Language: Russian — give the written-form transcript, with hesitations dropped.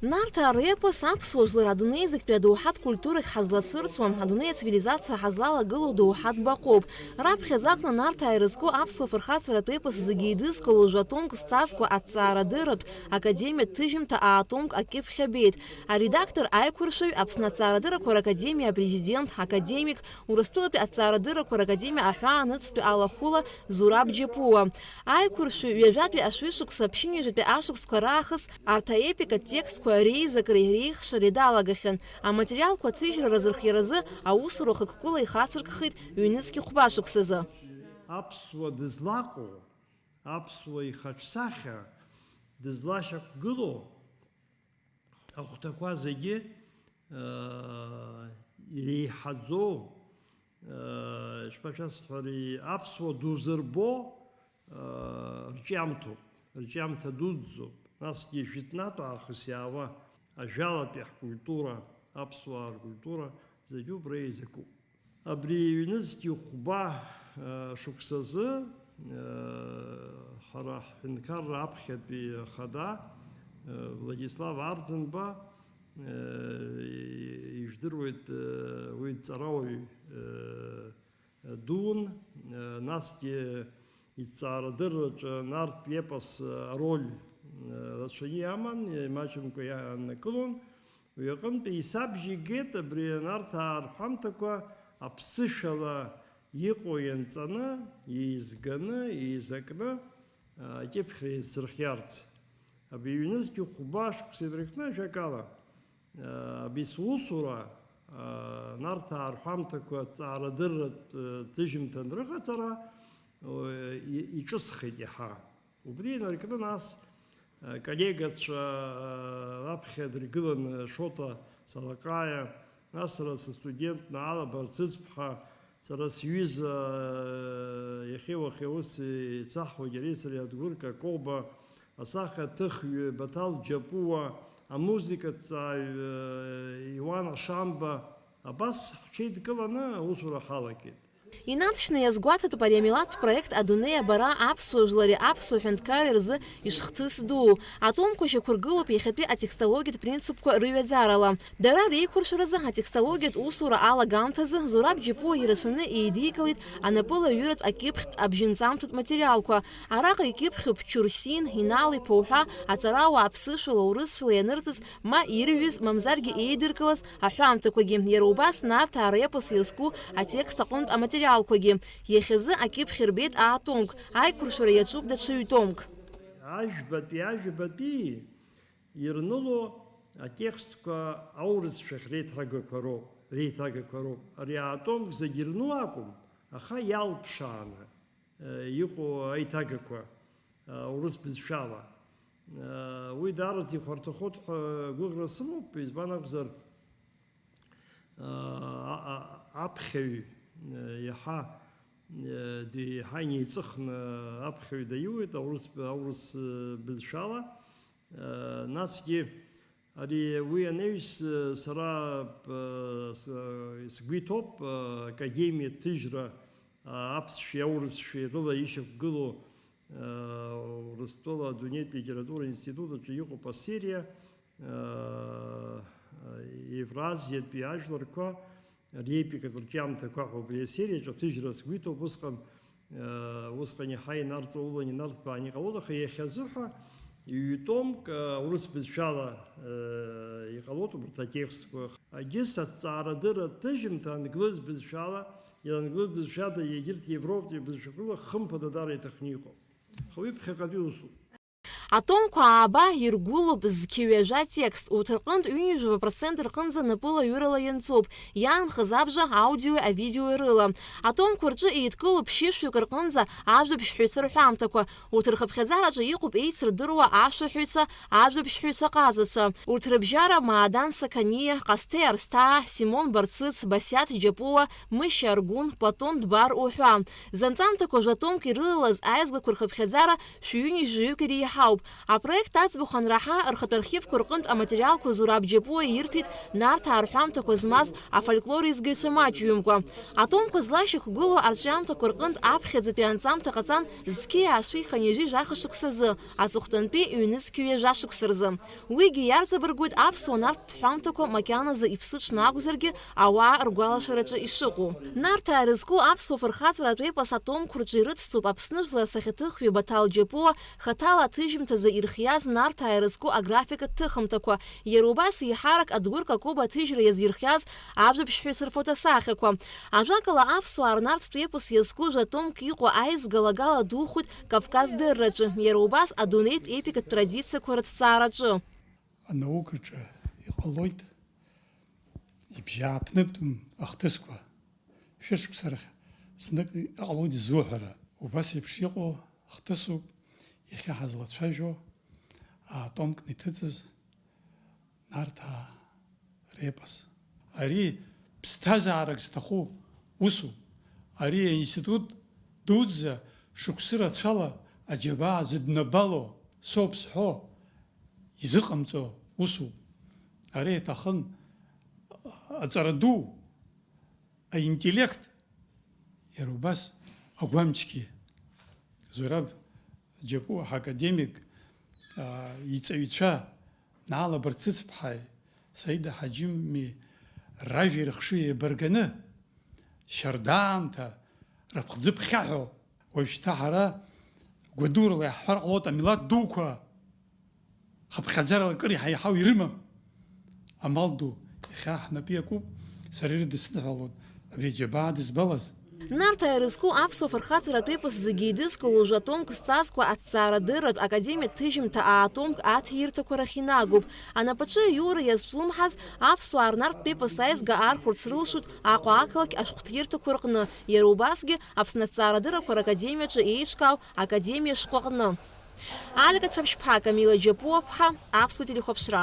Нарта репос аԥсуа адунеи зегьтәи адоуҳатә культурахь ҳазлацәырҵуам, адунеи ацивилизациа ҳазлалагылоу доуҳатә баҟоуп. Раԥхьаӡа акәны Нарҭаа ирызку аԥсуа фырхаҵаратә епос зегьы еидызкыло жәатомк зҵазкуа аҭҵаарадырратә академиатә ҭыжьымҭа аатомк акьыԥхь абеит. Аредактор аиқәыршәаҩ, Аԥсны аҭҵаарадыррақәа ракадемиа апрезидент, академик, Урыстәылатәи аҭҵаарадыррақәа ракадемиа аҳәааныҵтәи алахәыла Зураб Џьапуа. Аиқәыршәаҩ ҩажәатәи ашәышықәса аԥшьынҩажәатәи ашықәсқәа раахыс арҭ аепикатә текстқәа реизакреи реихшареи далагахьан. Аматериалқәа аҭыжьра разырхиаразы аусура хықәкыла ихацыркхеит ҩнызқьи хәбашықәсазы. Аԥсуа дызлаҟоу, аԥсуа ихаҿсахьа дызлашьақәгыло ахәҭақәа зегьы иреиҳаӡоу, ишԥасҳәари, аԥсуа дузырбо рҿиамҭоуп, рҿиамҭа дуӡӡоуп. Насгьы жәытәнатә аахыс иаауа ажәалатәи ҳкультура, аԥсуаа ркультура зегьы убра еизакуп. Абри ҩнызқьи хәба шықәсазы ҳара ҳҳәынҭқарра аԥхьатәи ахада Владислав Арӡынба ижәдыруеит уи дҵарауаҩ дуун, насгьы иҭҵаарадырраҿы нарҭтә епос ароль рацәаҩы иаман, маҷымкәа иааннакылон. Уи аҟынтәи исабжьы игеит абри нарҭаа рҳәамҭақәа аԥсышәала иҟоу ианҵаны, еизганы, еизакны акьыԥхь еицырхиарц. Абри ҩнызқьи хәба шықәса ирыхьны ажәакала, абри сусура нарҭаа рҳәамҭақәа ҭҵаарадырратә ҭыжьымҭа анрыҟаҵара иҿысхит иаҳа. Убри инаркны нас коллегацәа раԥхьа дыргылан Шота Салаҟаиа, нас сара сстудент Наала Барцыц-ԥҳа, сара сҩыза иахьа-уахьа ус еицаҳуагь иареи сареи Адгәыр Какоба, асахьаҭыхҩы Баҭал Џьапуа, амузикаҭҵааҩ Иуан Ашамба, абас ҳҽеидкыланы аусура ҳалагеит. Инаҭшьны иазгәаҭатәуп ари амилаҭтә проект адунеи абара аԥсуа жәлари аԥсуа ҳәынҭқарреи рзы ишхҭыс дуу. Атомқәа шьақәыргылоуп иахьатәи атекстологиатә принципқәа рыҩаӡарала. Дара реиқәыршәаразы атекстологиатә усура алагамҭазы Зураб Џьапуа ирацәаны еидикылеит анапылаҩыратә акьыԥхьтә абжьынҵамҭатә материалқәа. Араҟа икьыԥхьуп Чурсин, Инал иԥа уҳәа аҵарауаа аԥсышәала, урысшәала ианырҵаз, ма ирҩыз, мамзаргьы еидыркылаз аҳәамҭақәагьы. Иара убас нарҭаа репос иазку атекст аҟнытә аматериалқәагьы. Иахьазы акьыԥхь ирбеит аатомк, аиқәыршәара иаҿуп даҽа ҩ-томк. Ажәбатәи ирныло атекстқәа аурысшәахь реиҭагақәа роуп. Ари аатомк зегьы ирну акәым, аха иалԥшааны иҟоу аиҭагақәа урыс бызшәала. Уи даараӡа ихәарҭахоит ҳәа гәыӷра сымоуп, избан акәзар аԥхьаҩ иаҳа инеиҵыхны аԥхьаҩ даиуеит аурыс бызшәала. Насгьы ари уи анаҩс сара сгәы иҭоуп академиатә ҭыжьра аԥсшәеи аурысшәеи рыла ишьақәгылоу Урыстәыла адунеитә литература институт аҿы иҟоуп асерия евразиатәи ажәларқәа реепикатә рҿиамҭақәа ҳәа убри асериаҿы аҭыжьра сгәы иҭоуп. Усҟан иаҳа инарҵаулан инарҭбаан иҟалоит, аха иахьазыҳәа ҩ-томк урыс бызшәала иҟалоит убарҭ атекстқәа. Агьыс аҭҵаарадырратә ҭыжьымҭа англыз бызшәала, ианглыз бызшәада егьырҭ европтәи бызшәақәыла хымԥада дара иҭахны иҟоуп. Аха уи ԥхьаҟатәи усуп. Атомқәа ааба иргәылоуп зқьы-ҩажәа текст, урҭ рҟнытә 70% рҟынӡа напылаҩырала ианҵоуп, иаанхаз абжа аудиои авидеои рыла. Атомқәа рҿы еидкылоуп ԥшьышәҩык рҟынӡа ажәабжьҳәаҩцәа рҳәамҭақәа. Урҭ рхыԥхьаӡараҿы иҟоуп еицырдыруа ашәаҳәаҩцәа, ажәабжьҳәаҩцәа ҟазацәа. Урҭ рыбжьара Маадан Саканиа, Ҟасҭеи Арсҭаа, Симон Барцыц, Басиаҭ Џьапуа, Мышьа Аргәын, Платон Дбар уҳәа. Занҵамҭақәа жәатомк ирылалаз аизгақәа рхыԥхьаӡара шәҩынҩажәаҩык иреиҳауп. иаҿуп. Апроект аӡбахә анраҳа рхатә архивқәа рҟынтә аматериалқәа Зураб Џьапуа ирҭеит Нарҭаа рҳәамҭақәа змаз афольклор изгаҩцәа маҷҩымкәа. Атомқәа злашьақәгылоу арҿиамҭақәа рҟынтә аԥхьаӡатәи анҵамҭа ҟаҵан зқьи аашәихын ҩажәи жәахашықәсазы, аҵыхәтәантәи ҩнызқьҩы жәашықәса рзы. Уигьы иарҵабыргуеит аԥсуа нарҭтә ҳәамҭақәа макьаназы иԥсы ҽны акәзаргьы ауаа ргәалашәараҿы ишыҟоу. Нарҭаа ирызку аԥсуа фырхаҵаратә епос атомқәа рҿы ирыцҵоуп Аԥсны жәлар асахьаҭыхҩы Баҭал Џьапуа хаҭала аҭыжьымҭазы ирхиаз Нарҭаа ирызку аграфикатә ҭыхымҭақәа, иара убас еиҳарак Адгәыр Какоба аҭыжьра иазирхиаз абжаԥшьҳәаҩцәа рфотосахьақәа. Ажәакала аԥсуаа рнарҭтә епос иазку жәатомк иҟоу аизгалагала духәит Кавказ дырраҿы, иара убас адунеитә епикатә традициақәа рыҭҵаараҿы. Анаукаҿы иҟалоит ибжьааԥнытәым ахҭысқәа шәышықәса рахь знык иҟалоит ззуҳәара. Убас еиԥш иҟоу хҭысуп иахьа ҳазлацәажәо аатомкны иҭыҵыз Нарҭаа репос. Ари ԥсҭазаарак зҭаху усуп. Ари аинститут дуӡӡа шықәсы рацәала аџьабаа зыднабало соуп зҳәо изыҟамҵо усуп. Ари иҭахын аҵара ду, аинтеллект, иара убас агәамчгьы. Зураб Џьапуа ҳакадемик иҵаҩцәа Наала Барцыц-ԥҳаи Саида Ҳаџьыми ражәи рыхшыҩи еибарганы шьардаамҭа рыԥхӡы ԥхьаҳәо уажәшьҭа ҳара гәадурала иаҳҳәар ҟалоит амилаҭ дуқәа хыԥхьаӡарала акыр иҳаиҳау ирымам. Амал ду иахьа ҳнапы иакуп, сара ирыдысныҳәалоит абри аџьабаа дызбалаз. Нарҭаа ирызку аԥсуа фырхаҵаратә епос зегьы еидызкыло жәатомк зҵазкуа аҭҵаарадырратә академиатә ҭыжьымҭа аатомк аҭиирҭақәа рахь инагоуп. Анапаҿы аиура иазҿлымҳаз аԥсуаа рнарҭтә епос аизга аархәарц рылшоит Аҟәа ақалақь ашәҟәҭирҭақәа рҟны, иара убасгьы Аԥсны аҭҵаарадыррақәа ракадемиаҿы еиҿкаау академиа шәҟәы аҟны. Алика Ҭраԥшьԥҳа, Камила Џьапуа-ԥҳа, Аԥсуа телехәаԥшра.